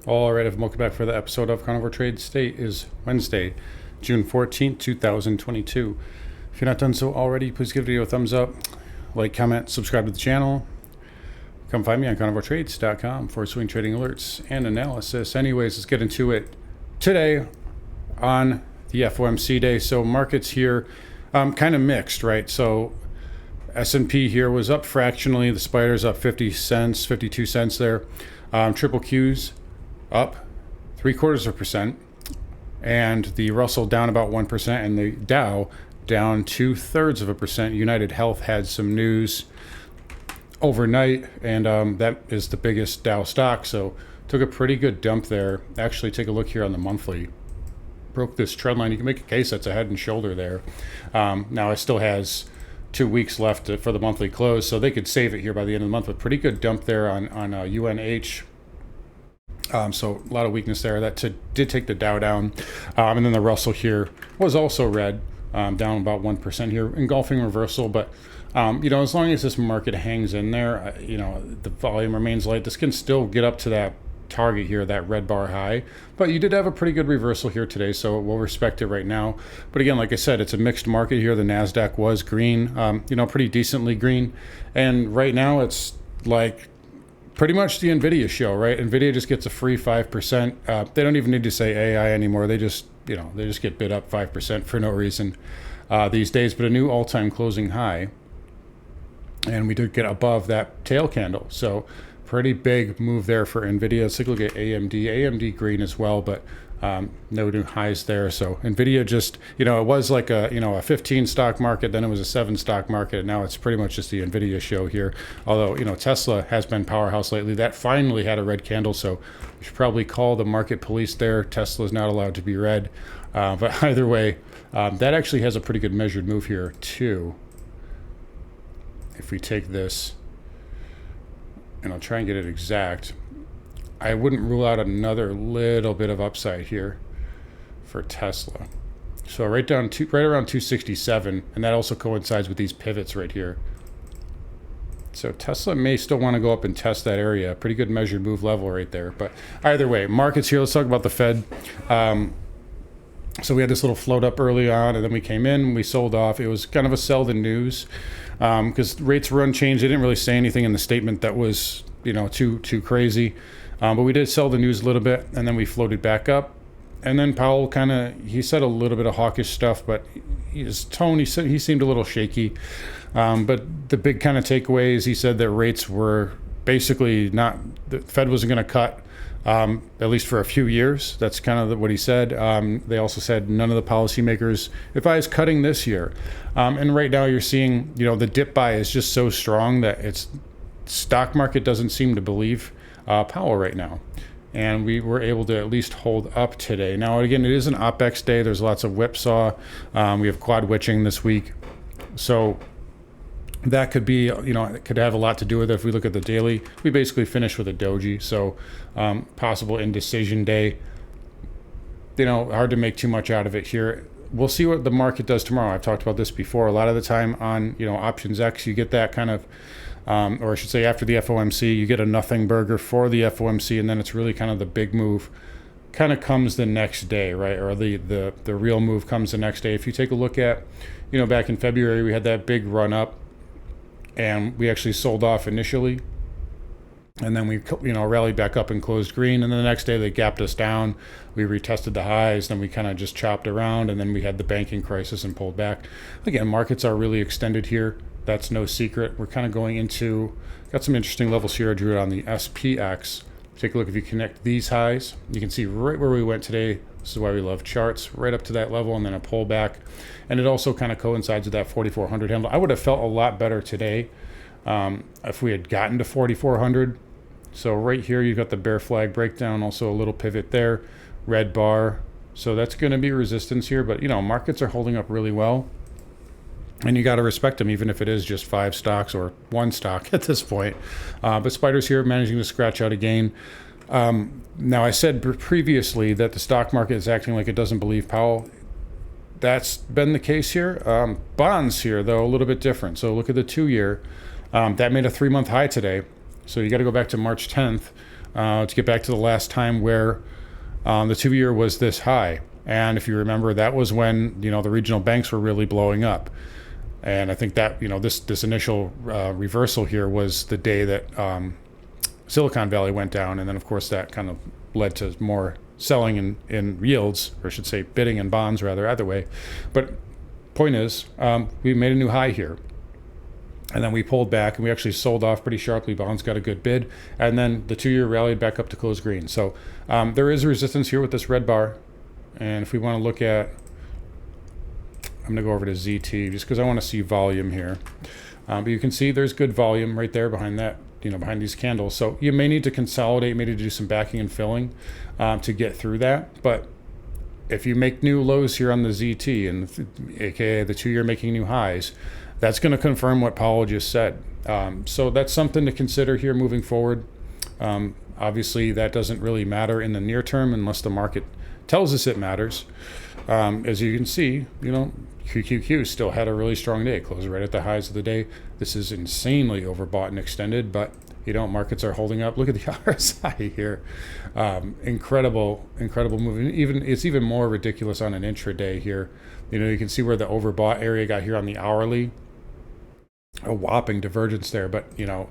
All right, welcome back for the episode of Carnivore Trade. Today is Wednesday, June 14th, 2022. If you're not done so already, please give the video a thumbs up, like, comment, subscribe to the channel. Come find me on carnivoretrades.com for swing trading alerts and analysis. Anyways, let's get into it today on the FOMC day. So markets here, kind of mixed, right? So S&P here was up fractionally. The spider's up 50 cents, 52 cents there. Triple Q's up 0.75%, and the Russell down about 1%, and the Dow down 0.2%. United Health had some news overnight, and that is the biggest Dow stock, so took a pretty good dump there. Actually, take a look here on the monthly. Broke this trend line. You can make a case that's a head and shoulder there. Now it still has 2 weeks left for the monthly close, so they could save it here by the end of the month. But pretty good dump there on UNH. So a lot of weakness there. That did take the Dow down. And then the Russell here was also red, down about 1% here, engulfing reversal. But, as long as this market hangs in there, the volume remains light. This can still get up to that target here, that red bar high. But you did have a pretty good reversal here today, so we'll respect it right now. But again, like I said, it's a mixed market here. The NASDAQ was green, pretty decently green. And right now it's like pretty much the NVIDIA show, right? NVIDIA just gets a free 5%. They don't even need to say AI anymore. They just get bid up 5% for no reason these days. But a new all-time closing high. And we did get above that tail candle. So pretty big move there for NVIDIA. Let's take a look at AMD. AMD green as well, but no new highs there. So NVIDIA just, it was like a 15 stock market, then it was a 7 stock market, and now it's pretty much just the NVIDIA show here. Although, Tesla has been powerhouse lately. That finally had a red candle, so we should probably call the market police there. Tesla's not allowed to be red. But either way, that actually has a pretty good measured move here too. If we take this, and I'll try and get it exact, I wouldn't rule out another little bit of upside here for Tesla. So right around 267, and that also coincides with these pivots right here. So Tesla may still want to go up and test that area. Pretty good measured move level right there. But either way, markets here. Let's talk about the Fed. So we had this little float up early on, and then we came in, we sold off. It was kind of a sell the news because rates were unchanged. They didn't really say anything in the statement that was, too crazy. But we did sell the news a little bit, and then we floated back up. And then Powell he said a little bit of hawkish stuff, but his tone, he seemed a little shaky. But the big kind of takeaway is he said that rates were basically the Fed wasn't going to cut, at least for a few years. That's kind of what he said. They also said none of the policymakers advised cutting this year. And right now you're seeing, the dip buy is just so strong that it's stock market doesn't seem to believe Powell right now. And we were able to at least hold up today. Now, again, it is an OPEX day. There's lots of whipsaw. We have quad witching this week. So that could be, it could have a lot to do with it. If we look at the daily, we basically finish with a doji. So possible indecision day. Hard to make too much out of it here. We'll see what the market does tomorrow. I've talked about this before. A lot of the time on, options X, you get that kind of, or I should say after the FOMC, you get a nothing burger for the FOMC, and then it's really kind of the big move kind of comes the next day, right? Or the real move comes the next day. If you take a look at, back in February, we had that big run up, and we actually sold off initially, and then we rallied back up and closed green, and then the next day they gapped us down. We retested the highs, then we kind of just chopped around, and then we had the banking crisis and pulled back. Again, markets are really extended here. That's no secret. We're kind of going into, got some interesting levels here. I drew it on the SPX. Take a look. If you connect these highs, you can see right where we went today. This is why we love charts, right up to that level, and then a pullback. And it also kind of coincides with that 4,400 handle. I would have felt a lot better today if we had gotten to 4,400. So right here, you've got the bear flag breakdown, also a little pivot there, red bar. So that's going to be resistance here. But, markets are holding up really well. And you got to respect them, even if it is just 5 stocks or 1 stock at this point. But spiders here managing to scratch out a gain. Now, I said previously that the stock market is acting like it doesn't believe Powell. That's been the case here. Bonds here, though, a little bit different. So look at the 2-year. That made a 3-month high today. So you got to go back to March 10th. to get back to the last time where the 2-year was this high. And if you remember, that was when, the regional banks were really blowing up. And I think that, this initial reversal here was the day that Silicon Valley went down. And then, of course, that kind of led to more selling in yields, or I should say bidding in bonds, rather, either way. But point is, we made a new high here. And then we pulled back, and we actually sold off pretty sharply. Bonds got a good bid. And then the 2-year rallied back up to close green. So there is resistance here with this red bar. And if we want to look at, I'm going to go over to ZT just because I want to see volume here. But you can see there's good volume right there behind that, behind these candles. So you may need to consolidate, maybe to do some backing and filling to get through that. But if you make new lows here on the ZT, and aka the 2-year making new highs, that's going to confirm what Powell just said. So that's something to consider here moving forward. Obviously, that doesn't really matter in the near term unless the market tells us it matters. As you can see, QQQ still had a really strong day, closed right at the highs of the day. This is insanely overbought and extended, but markets are holding up. Look at the RSI here. Incredible movement. It's even more ridiculous on an intraday here. You can see where the overbought area got here on the hourly. A whopping divergence there, but you're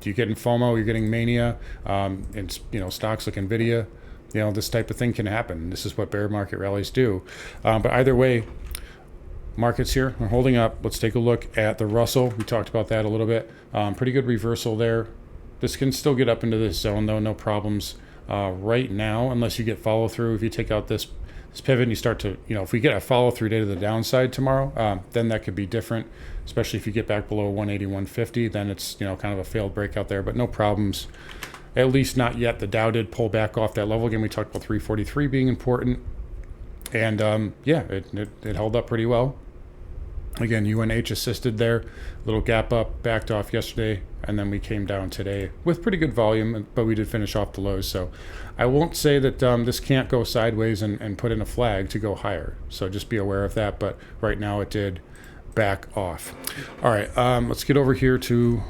getting FOMO, you're getting mania, and stocks like Nvidia. This type of thing can happen. This is what bear market rallies do. But either way, markets here are holding up. Let's take a look at the Russell. We talked about that a little bit. Pretty good reversal there. This can still get up into this zone, though, no problems right now, unless you get follow through. If you take out this pivot and you start to, if we get a follow through day to the downside tomorrow, then that could be different, especially if you get back below 180, 150, then it's, kind of a failed breakout there, but no problems. At least not yet. The Dow did pull back off that level. Again, we talked about 343 being important. And it held up pretty well. Again, UNH assisted there. Little gap up, backed off yesterday. And then we came down today with pretty good volume, but we did finish off the lows. So I won't say that this can't go sideways and put in a flag to go higher. So just be aware of that. But right now it did back off. All right, let's get over here to...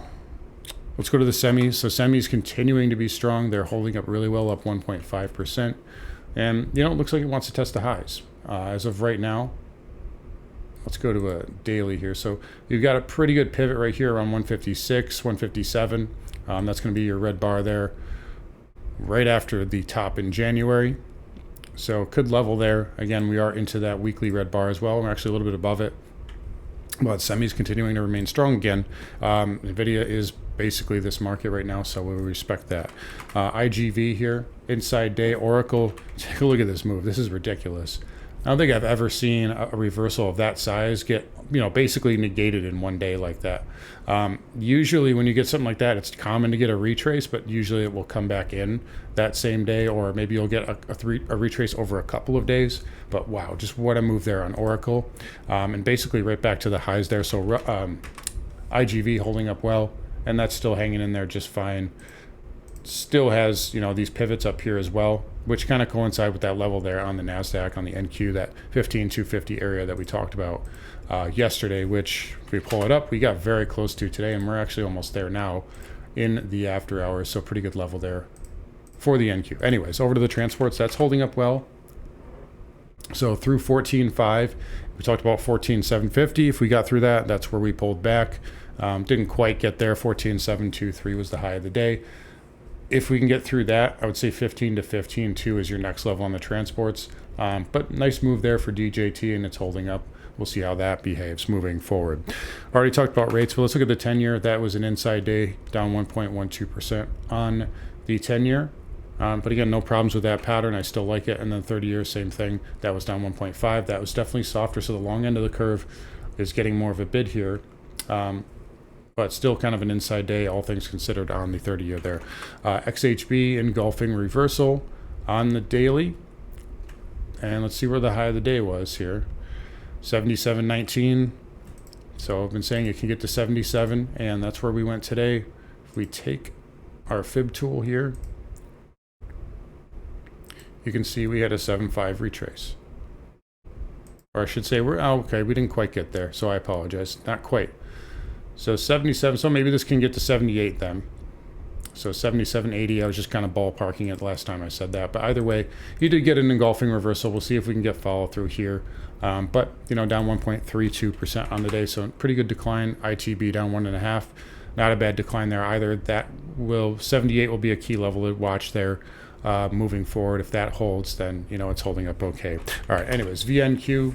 Let's go to the semis. So semis continuing to be strong. They're holding up really well, up 1.5%. And, it looks like it wants to test the highs. As of right now, let's go to a daily here. So you've got a pretty good pivot right here around 156, 157. That's going to be your red bar there right after the top in January. So could level there. Again, we are into that weekly red bar as well. We're actually a little bit above it. But semis continuing to remain strong again. NVIDIA is basically this market right now, so we respect that. IGV here, inside day. Oracle, take a look at this move. This is ridiculous. I don't think I've ever seen a reversal of that size get, basically negated in one day like that. Usually when you get something like that, it's common to get a retrace, but usually it will come back in that same day, or maybe you'll get a retrace over a couple of days. But wow, just what a move there on Oracle. And basically right back to the highs there. So IGV holding up well, and that's still hanging in there just fine. Still has, these pivots up here as well, which kind of coincide with that level there on the NASDAQ, on the NQ, that 15,250 area that we talked about yesterday, which if we pull it up, we got very close to today, and we're actually almost there now in the after hours. So pretty good level there for the NQ. Anyways, over to the transports. That's holding up well. So through 14.5, we talked about 14.750. If we got through that, that's where we pulled back. Didn't quite get there. 14.723 was the high of the day. If we can get through that, I would say 15 to 15.2 is your next level on the transports. But nice move there for DJT, and it's holding up. We'll see how that behaves moving forward. Already talked about rates, but let's look at the 10-year. That was an inside day, down 1.12% on the 10-year. But again, no problems with that pattern. I still like it. And then 30-year, same thing. That was down 1.5. That was definitely softer. So the long end of the curve is getting more of a bid here. But still kind of an inside day, all things considered, on the 30-year there. XHB engulfing reversal on the daily. And let's see where the high of the day was here. 77.19. So I've been saying it can get to 77, and that's where we went today. If we take our fib tool here, you can see we had a 7.5 retrace. Or I should say, we didn't quite get there, so I apologize. Not quite. So 77, so maybe this can get to 78 then. So 77.80, I was just kind of ballparking it last time I said that. But either way, you did get an engulfing reversal. We'll see if we can get follow through here. But, down 1.32% on the day. So pretty good decline. ITB down 1.5%. Not a bad decline there either. 78 will be a key level to watch there moving forward. If that holds, then, it's holding up okay. All right, anyways, VNQ,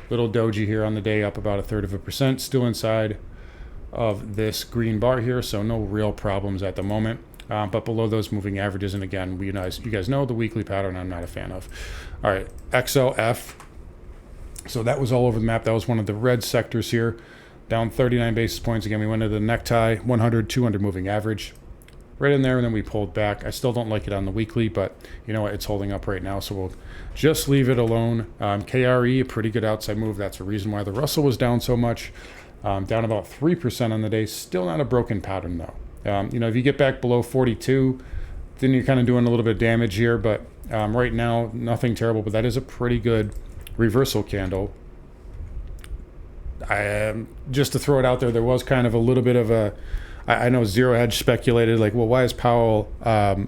little doji here on the day, up about 1/3%. Still inside of this green bar here, so no real problems at the moment. But below those moving averages, and again, you guys know the weekly pattern I'm not a fan of. All right, XLF. So that was all over the map. That was one of the red sectors here. Down 39 basis points. Again, we went to the necktie, 100, 200 moving average. Right in there, and then we pulled back. I still don't like it on the weekly, but you know what? It's holding up right now, so we'll just leave it alone. KRE, a pretty good outside move. That's the reason why the Russell was down so much. Down about 3% on the day. Still not a broken pattern, though. If you get back below 42, then you're kind of doing a little bit of damage here, but right now, nothing terrible, but that is a pretty good reversal candle. Just to throw it out there, there was kind of a little bit of I know Zero Hedge speculated, like, well, why is Powell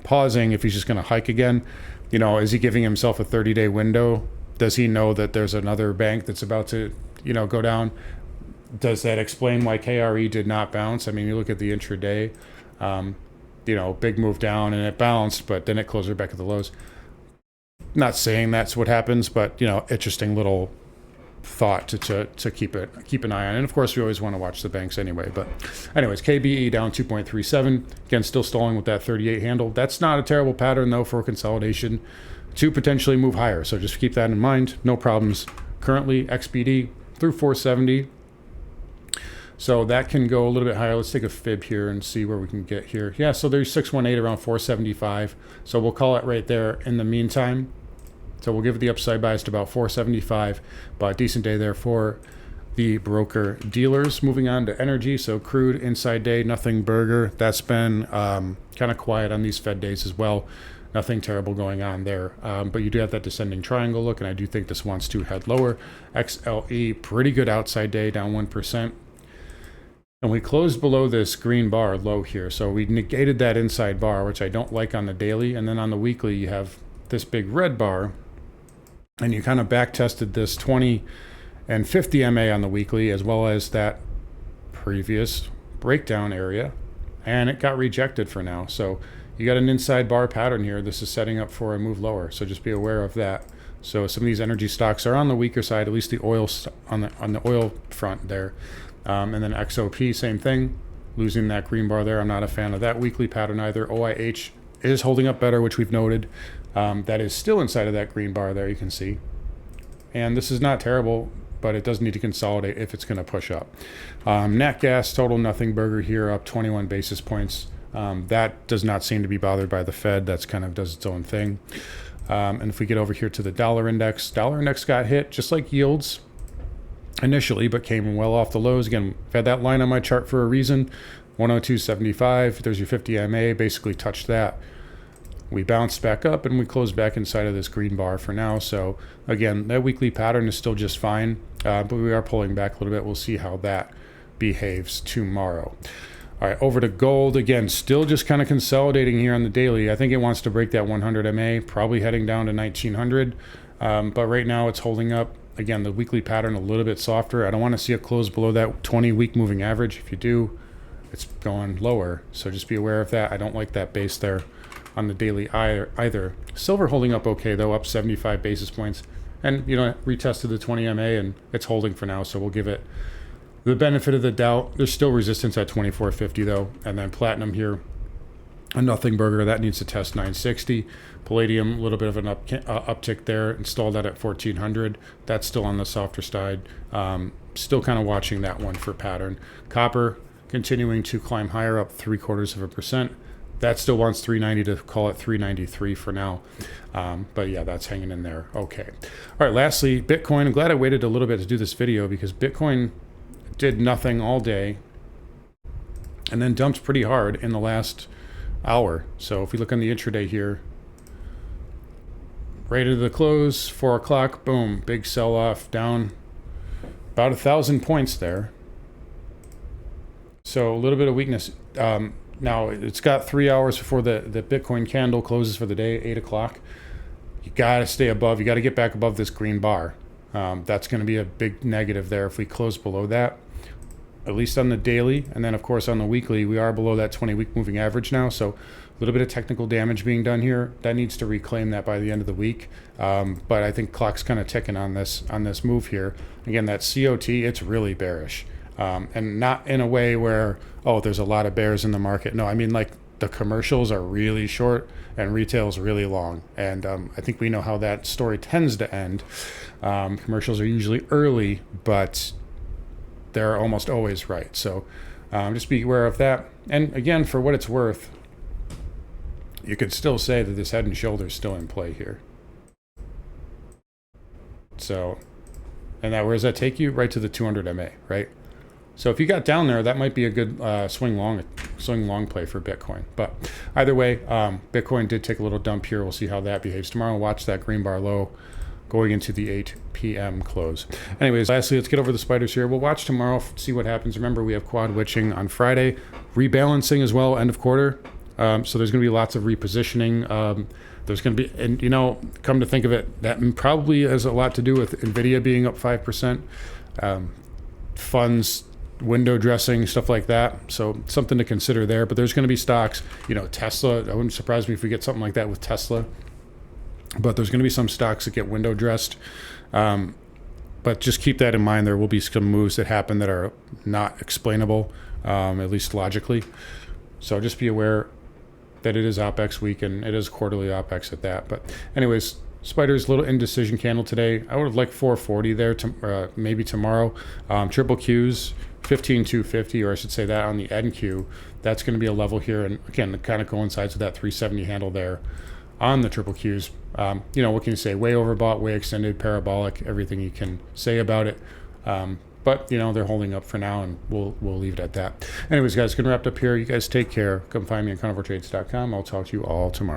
pausing if he's just going to hike again? Is he giving himself a 30-day window? Does he know that there's another bank that's about to, go down? Does that explain why KRE did not bounce? I mean, you look at the intraday, big move down and it bounced, but then it closed right back at the lows. Not saying that's what happens, but, interesting little thought to keep an eye on. And of course, we always want to watch the banks anyway. But anyways, KBE down 2.37. Again, still stalling with that 38 handle. That's not a terrible pattern, though, for consolidation to potentially move higher. So just keep that in mind. No problems currently. XBD through 470. So that can go a little bit higher. Let's take a fib here and see where we can get here. Yeah, so there's 618 around 475. So we'll call it right there in the meantime. So we'll give it the upside bias to about 475, but decent day there for the broker dealers. Moving on to energy, so crude inside day, nothing burger. That's been kind of quiet on these Fed days as well. Nothing terrible going on there, but you do have that descending triangle look, and I do think this wants to head lower. XLE, pretty good outside day, down 1%. And we closed below this green bar low here, so we negated that inside bar, which I don't like on the daily, and then on the weekly you have this big red bar, and you kind of back tested this 20 and 50 MA on the weekly, as well as that previous breakdown area, and it got rejected for now. So you got an inside bar pattern here. This is setting up for a move lower, so just be aware of that. So some of these energy stocks are on the weaker side, at least the oil on the oil front there. And then XOP, same thing, losing that green bar there. I'm not a fan of that weekly pattern either. OIH is holding up better, which we've noted. That is still inside of that green bar there, you can see. And this is not terrible, but it does need to consolidate if it's going to push up. Nat gas, total nothing burger here, up 21 basis points. That does not seem to be bothered by the Fed. That's kind of does its own thing. And if we get over here to the dollar index got hit just like yields initially, but came well off the lows. Again, I've had that line on my chart for a reason. 102.75, there's your 50 MA, basically touched that. We bounced back up and we closed back inside of this green bar for now. So again, that weekly pattern is still just fine, but we are pulling back a little bit. We'll see how that behaves tomorrow. All right, over to gold. Again, still just kind of consolidating here on the daily. I think it wants to break that 100 MA, probably heading down to 1900. But right now it's holding up. Again, the weekly pattern a little bit softer. I don't want to see it close below that 20-week moving average. If you do, it's going lower. So just be aware of that. I don't like that base there on the daily either. Silver holding up okay, though, up 75 basis points. And, retested the 20 MA, and it's holding for now, so we'll give it the benefit of the doubt. There's still resistance at 24.50, though. And then platinum here, a nothing burger. That needs to test 960. Palladium, a little bit of an uptick there. Installed that at 1400. That's still on the softer side. Still kind of watching that one for pattern. Copper continuing to climb higher, up 0.75%. That still wants 390 to call it 393 for now. But yeah, that's hanging in there. Okay. All right, lastly, Bitcoin. I'm glad I waited a little bit to do this video because Bitcoin did nothing all day and then dumped pretty hard in the last hour. So if we look on the intraday here, right at the close, 4 o'clock, boom, big sell-off, down about 1,000 points there. So a little bit of weakness. Now it's got 3 hours before the Bitcoin candle closes for the day, 8 o'clock. You got to stay above. You got to get back above this green bar. That's going to be a big negative there if we close below that, at least on the daily. And then, of course, on the weekly, we are below that 20-week moving average now. So a little bit of technical damage being done here. That needs to reclaim that by the end of the week. But I think clock's kind of ticking on this move here. Again, that COT, it's really bearish. And not in a way where, oh, there's a lot of bears in the market. No, I mean, like, the commercials are really short and retail is really long. And I think we know how that story tends to end. Commercials are usually early, but they're almost always right. So just be aware of that. And again, for what it's worth, you could still say that this head and shoulders still in play here. So, and that, where does that take you? Right to the 200 MA, right? So if you got down there, that might be a good swing long play for Bitcoin. But either way, Bitcoin did take a little dump here. We'll see how that behaves tomorrow. Watch that green bar low going into the 8 p.m. close. Anyways, lastly, let's get over the spiders here. We'll watch tomorrow, see what happens. Remember, we have quad witching on Friday, rebalancing as well, end of quarter. So there's going to be lots of repositioning. There's going to be, and you know, come to think of it, that probably has a lot to do with NVIDIA being up 5%, funds, window dressing, stuff like that. So something to consider there. But there's going to be stocks, you know, Tesla. It wouldn't surprise me if we get something like that with Tesla. But there's going to be some stocks that get window dressed. But just keep that in mind. There will be some moves that happen that are not explainable, at least logically. So just be aware that it is OPEX week and it is quarterly OPEX at that. But anyways, spiders, little indecision candle today. I would have liked 440 there, to, maybe tomorrow. Triple Qs, 15,250, or I should say that on the NQ. That's going to be a level here. And again, it kind of coincides with that 370 handle there on the triple Qs. You know, what can you say? Way overbought, way extended, parabolic, everything you can say about it. But, you know, they're holding up for now, and we'll leave it at that. Anyways, guys, going to wrap up here. You guys take care. Come find me at carnivoretrades.com. I'll talk to you all tomorrow.